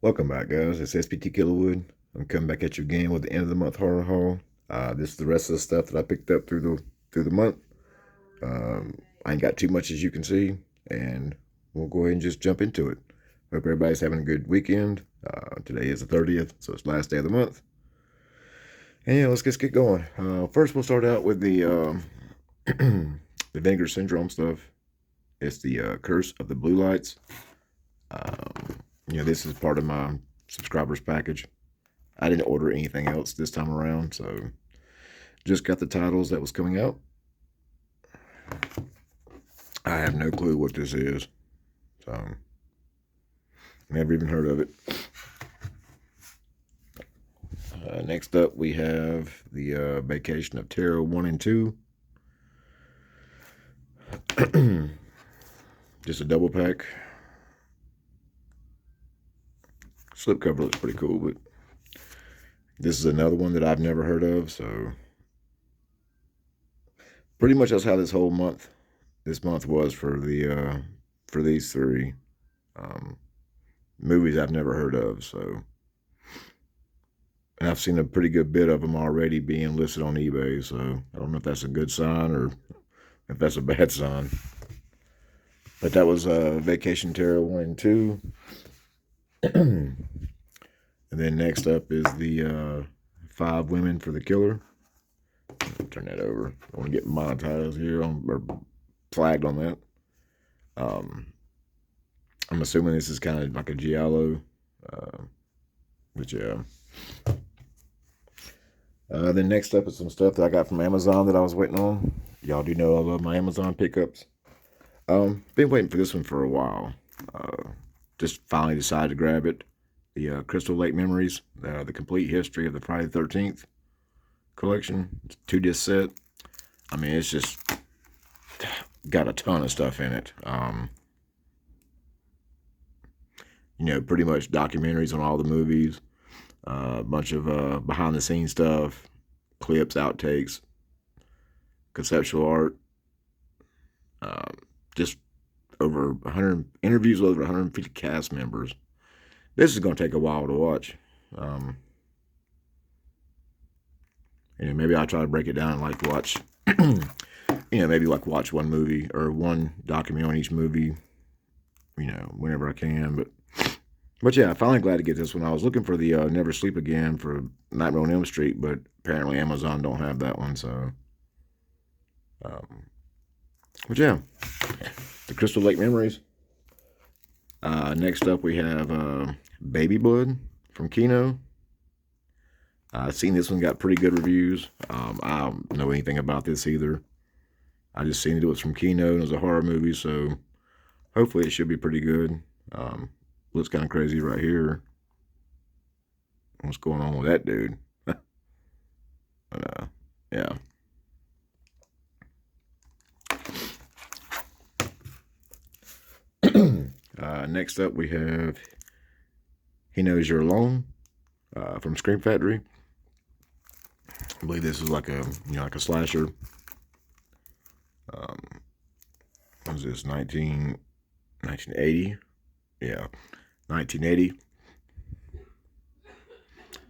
Welcome back, guys. It's SPT Killerwood. I'm coming back at you again with the end of the month horror haul. This is the rest of the stuff that I picked up through the month. I ain't got too much, as you can see, and we'll go ahead and just jump into it. Hope everybody's having a good weekend. Today is the 30th, so it's the last day of the month. And yeah, let's just get going. First, we'll start out with the Vinegar Syndrome stuff. It's the Curse of the Blue Lights. This is part of my subscribers package. I didn't order anything else this time around, so just got the titles that was coming out. I have no clue what this is, so never even heard of it. Next up, we have the Vacation of Terror 1 and 2. Just a double pack. Slipcover looks pretty cool, but this is another one that I've never heard of, so pretty much that's how this month was for these three movies I've never heard of. So, and I've seen a pretty good bit of them already being listed on eBay. So I don't know if that's a good sign or if that's a bad sign. But that was Vacation Terror 1 and 2. And then next up is the 5 Women for the Killer. Turn that over. I want to get monetized here or flagged on that. I'm assuming this is kind of like a giallo, but yeah. Then next up is some stuff that I got from Amazon that I was waiting on. Y'all do know I love my Amazon pickups. Been waiting for this one for a while. Just finally decided to grab it. The Crystal Lake Memories, the complete history of the Friday the 13th collection. It's a 2-disc set. I mean, it's just got a ton of stuff in it. Pretty much documentaries on all the movies, a bunch of behind the scenes stuff, clips, outtakes, conceptual art, just over 100 interviews with over 150 cast members. This is going to take a while to watch. Maybe I'll try to break it down and like watch, maybe like watch one movie or one documentary on each movie, whenever I can. But yeah, I'm finally glad to get this one. I was looking for the Never Sleep Again for Nightmare on Elm Street, but apparently Amazon don't have that one. So, but yeah, the Crystal Lake Memories. Next up, we have Baby Blood from Kino. I've seen this one got pretty good reviews. I don't know anything about this either. I just seen it was from Kino and it was a horror movie, so hopefully it should be pretty good. Looks kind of crazy right here. What's going on with that dude? But yeah. Next up, we have He Knows You're Alone from Scream Factory. I believe this is like a slasher. What is this? 1980? Yeah, 1980.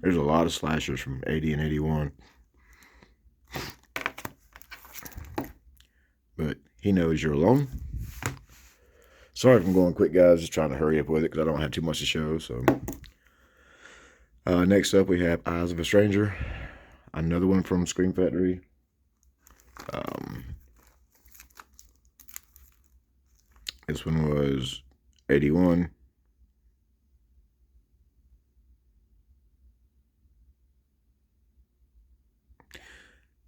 There's a lot of slashers from 80 and 81. But He Knows You're Alone. Sorry if I'm going quick, guys. Just trying to hurry up with it because I don't have too much to show. So, next up we have Eyes of a Stranger, another one from Scream Factory. This one was 81. If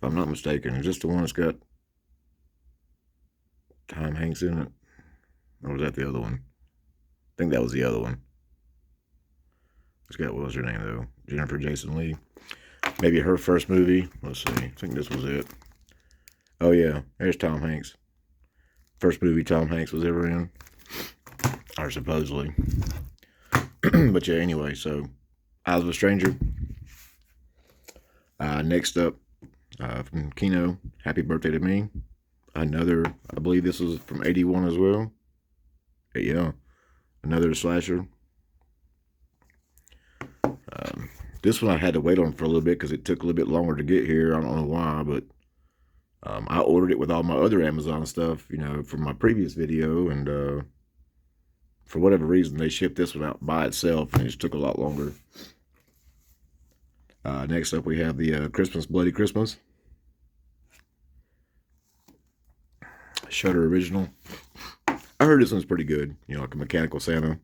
I'm not mistaken, is this the one that's got Tom Hanks in it? Or was that the other one? I think that was the other one. What was her name though? Jennifer Jason Leigh. Maybe her first movie. Let's see. I think this was it. Oh yeah, there's Tom Hanks. First movie Tom Hanks was ever in, or supposedly. But yeah, anyway. So, Eyes of a Stranger. Next up, from Kino, Happy Birthday to Me. Another, I believe this was from 81 as well. Yeah, another slasher. This one I had to wait on for a little bit because it took a little bit longer to get here. I don't know why, but I ordered it with all my other Amazon stuff, you know, from my previous video, and for whatever reason, they shipped this one out by itself, and it just took a lot longer. Next up, we have the Christmas Bloody Christmas. Shudder original. I heard this one's pretty good, you know, like a mechanical Santa.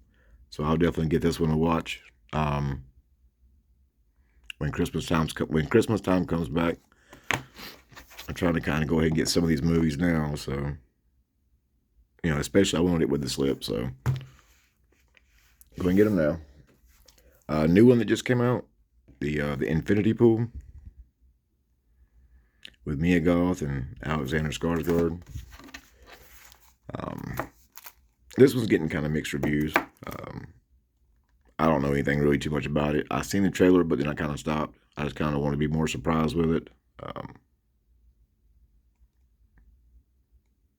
So I'll definitely get this one to watch. When Christmas time comes back, I'm trying to kind of go ahead and get some of these movies now. So, you know, especially I wanted it with the slip. So go and get them now. New one that just came out, the Infinity Pool with Mia Goth and Alexander Skarsgård. This one's getting kind of mixed reviews. I don't know anything really too much about it. I seen the trailer, but then I kind of stopped. I just kind of want to be more surprised with it.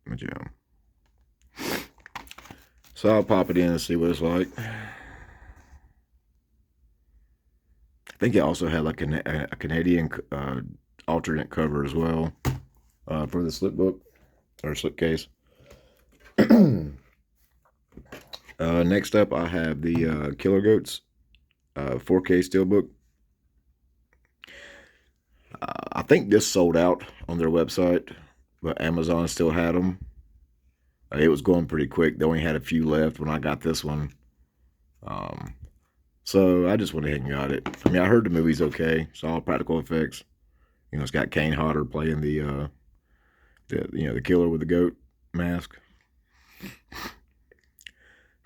But yeah. So I'll pop it in and see what it's like. I think it also had like a Canadian alternate cover as well for the slip book or slipcase. Next up, I have the Killer Goats 4K Steelbook. I think this sold out on their website, but Amazon still had them. It was going pretty quick. They only had a few left when I got this one. So I just went ahead and got it. I mean, I heard the movie's okay. It's all practical effects. You know, it's got Kane Hodder playing the killer with the goat mask.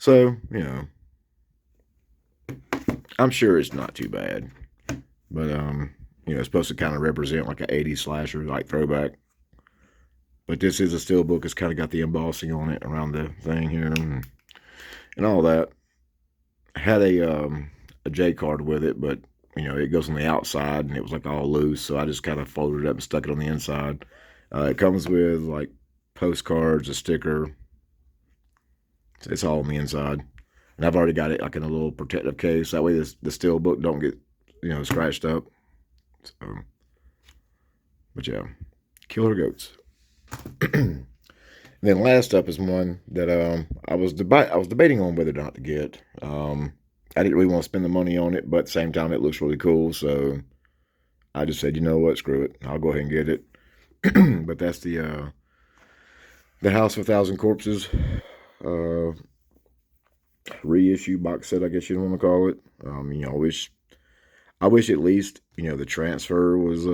So, you know, I'm sure it's not too bad. But, you know, it's supposed to kind of represent like an 80s slasher, like throwback. But this is a steelbook. It's kind of got the embossing on it around the thing here and all that. I had a J card with it, but, you know, it goes on the outside and it was like all loose. So I just kind of folded it up and stuck it on the inside. It comes with like postcards, a sticker. It's all on the inside. And I've already got it like in a little protective case. That way the steel book don't get, you know, scratched up. So, but yeah, Killer Goats. And then last up is one that I was debating on whether or not to get. I didn't really want to spend the money on it, but at the same time it looks really cool. So I just said, you know what, screw it. I'll go ahead and get it. But that's the House of a Thousand Corpses reissue box set, I guess you want to call it. You know, I wish at least, you know, the transfer was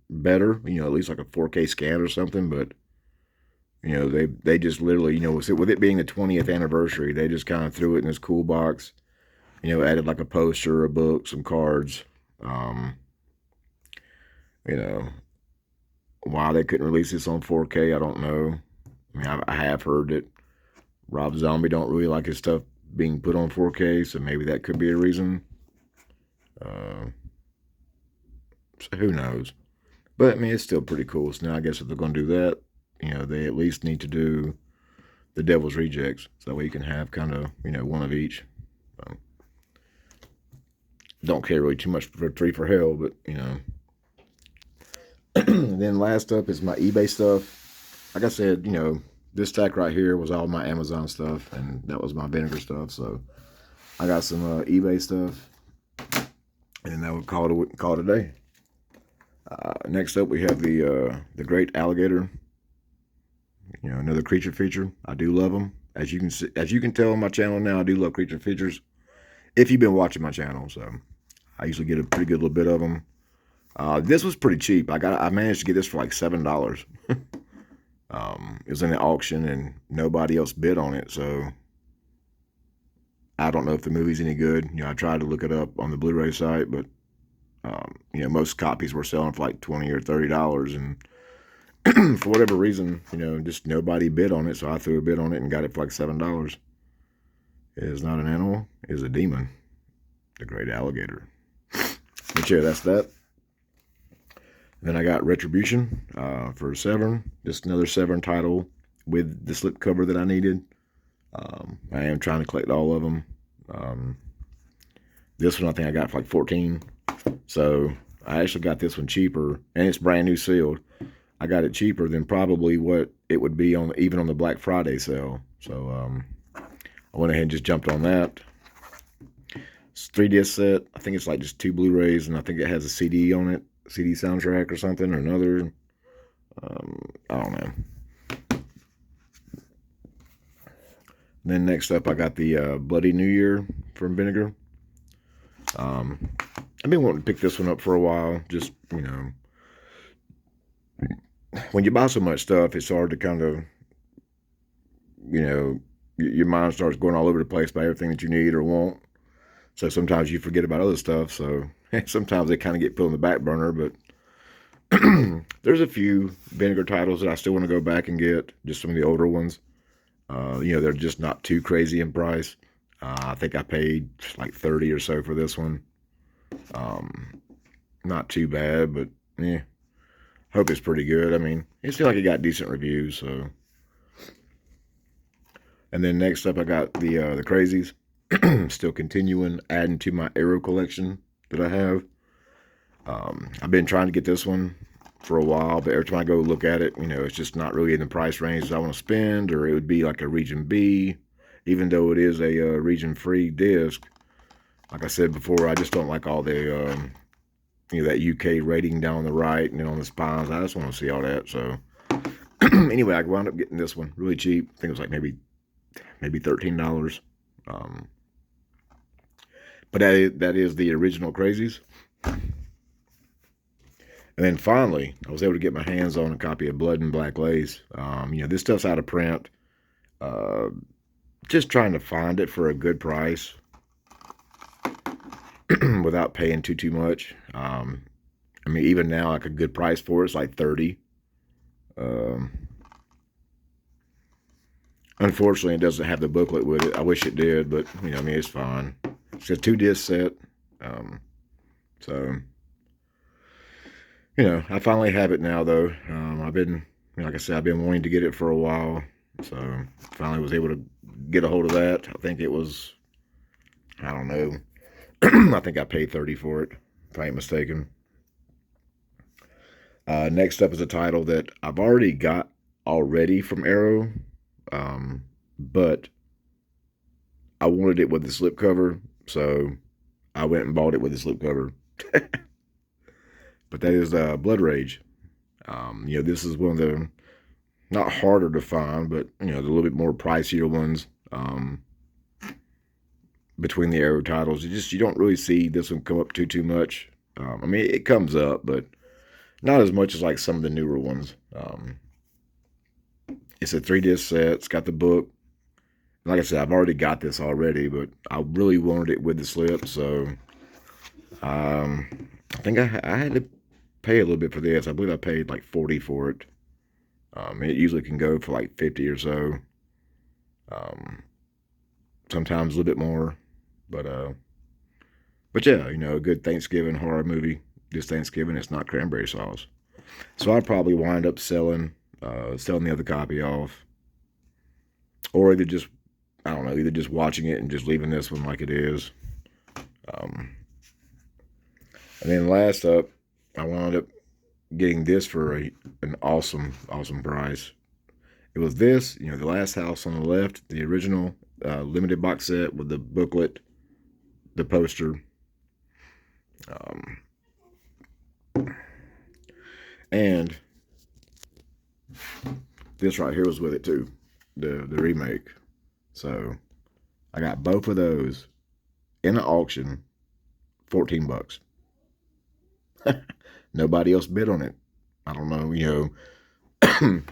better, you know, at least like a 4K scan or something. But you know, they just literally, you know, with it being the 20th anniversary, they just kind of threw it in this cool box, you know, added like a poster, a book, some cards. You know, why they couldn't release this on 4K, I don't know. I mean, I have heard that Rob Zombie don't really like his stuff being put on 4K, so maybe that could be a reason. So who knows? But I mean, it's still pretty cool. So now I guess if they're going to do that, you know, they at least need to do the Devil's Rejects, so that way you can have kind of, you know, one of each. Don't care really too much for Three for Hell, but you know. And then last up is my eBay stuff. Like I said, you know, this stack right here was all my Amazon stuff, and that was my vinegar stuff. So I got some eBay stuff, and that would call it a day. Next up, we have the Great Alligator. You know, another creature feature. I do love them. As you can tell on my channel now, I do love creature features. If you've been watching my channel, so I usually get a pretty good little bit of them. This was pretty cheap. I managed to get this for like $7. It was in the auction and nobody else bid on it, so I don't know if the movie's any good. You know, I tried to look it up on the Blu-ray site, but you know, most copies were selling for like $20 or $30, and for whatever reason, you know, just nobody bid on it, so I threw a bid on it and got it for like $7. It is not an animal, it is a demon. The Great Alligator. But yeah, that's that. Then I got Retribution for Severn. Just another Severn title with the slipcover that I needed. I am trying to collect all of them. This one I think I got for like $14. So I actually got this one cheaper, and it's brand new sealed. I got it cheaper than probably what it would be on even on the Black Friday sale. So I went ahead and just jumped on that. It's 3 disc set. I think it's like just 2 Blu-rays, and I think it has a CD on it, CD soundtrack or something, or another. I don't know. And then next up, I got the Bloody New Year from Vinegar. I've been wanting to pick this one up for a while. Just, when you buy so much stuff, it's hard to kind of, your mind starts going all over the place by everything that you need or want. So sometimes you forget about other stuff. So sometimes they kind of get put on the back burner. But there's a few Vinegar titles that I still want to go back and get. Just some of the older ones. They're just not too crazy in price. I think I paid like 30 or so for this one. Not too bad, but yeah, hope it's pretty good. I mean, it seemed like it got decent reviews. So, and then next up, I got the Crazies. Still continuing adding to my Arrow collection that I have. I've been trying to get this one for a while, but every time I go look at it, it's just not really in the price range that I want to spend, or it would be like a Region B, even though it is a region free disc. Like I said before, I just don't like all the that UK rating down on the right and then on the spines. I just want to see all that. So anyway, I wound up getting this one really cheap. I think it was like maybe $13. But that is the original Crazies. And then finally, I was able to get my hands on a copy of Blood and Black Lace. This stuff's out of print. Just trying to find it for a good price without paying too much. Even now, like a good price for it's like 30. Unfortunately, it doesn't have the booklet with it. I wish it did, but it's fine. It's a 2 disc set. I finally have it now, though. I've been, like I said, I've been wanting to get it for a while. So finally was able to get a hold of that. I think it was, I don't know. I think I paid 30 for it, if I ain't mistaken. Next up is a title that I've already got from Arrow. But I wanted it with the slipcover, so I went and bought it with the slipcover. But that is Blood Rage. This is one of the not harder to find, but the little bit more pricier ones between the Arrow titles. You don't really see this one come up too much. It comes up, but not as much as like some of the newer ones. It's a 3 disc set. It's got the book. Like I said, I've already got this already, but I really wanted it with the slip, so I think I had to pay a little bit for this. I believe I paid like 40 for it. It usually can go for like 50 or so. Sometimes a little bit more, but yeah, a good Thanksgiving horror movie. This Thanksgiving, it's not cranberry sauce, so I'd probably wind up selling the other copy off, or either just watching it and just leaving this one like it is. And then last up, I wound up getting this for an awesome price. It was this, The Last House on the Left, the original limited box set with the booklet, the poster, and this right here was with it too, the remake. So I got both of those in an auction, $14. Nobody else bid on it. I don't know,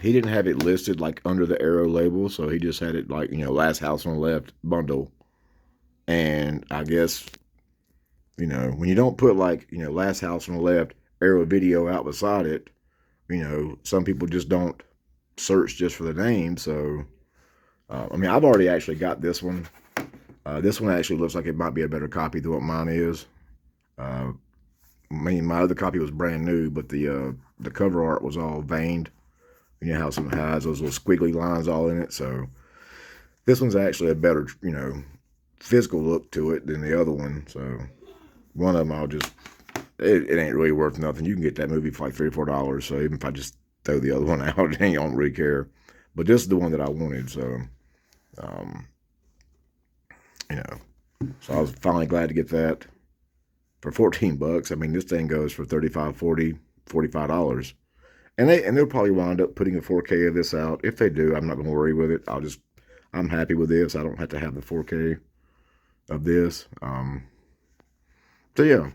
he didn't have it listed like under the Arrow label, so he just had it like, Last House on the Left bundle. And I guess, when you don't put like, Last House on the Left Arrow video out beside it, some people just don't search just for the name. So, I've already actually got this one. This one actually looks like it might be a better copy than what mine is. My other copy was brand new, but the cover art was all veined. How some has those little squiggly lines all in it. So this one's actually a better, physical look to it than the other one. So one of them I'll just it ain't really worth nothing. You can get that movie for like $3 or $4. So even if I just throw the other one out, I don't really care. But this is the one that I wanted. So, um, you know, so I was finally glad to get that for 14 bucks. I mean, this thing goes for 35, 40, $45. And they'll probably wind up putting a 4K of this out. If they do, I'm not going to worry with it. I'm happy with this. I don't have to have the 4K of this. So yeah.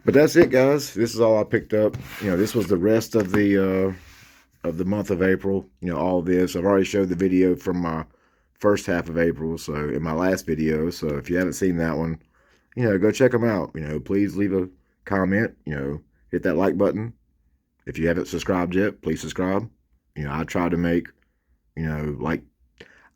But that's it, guys. This is all I picked up. You know, this was the rest of the month of April. You know, all this. I've already showed the video from my first half of April, so in my last video. So if you haven't seen that one, you know, go check them out. You know, please leave a comment. You know, hit that like button. If you haven't subscribed yet, please subscribe. You know, I try to make, you know, like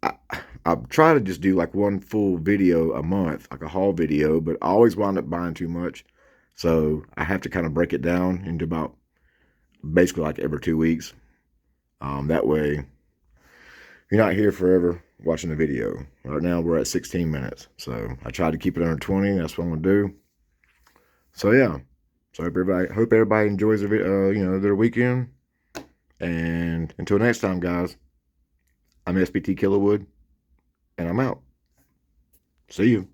I try to just do like one full video a month, like a haul video, but I always wind up buying too much. So I have to kind of break it down into about basically like every 2 weeks. That way you're not here forever watching the video. Right now we're at 16 minutes. So I tried to keep it under 20. That's what I'm going to do. So yeah. So hope everybody enjoys their, you know, their weekend. And until next time, guys, I'm SPT Killerwood, and I'm out. See you.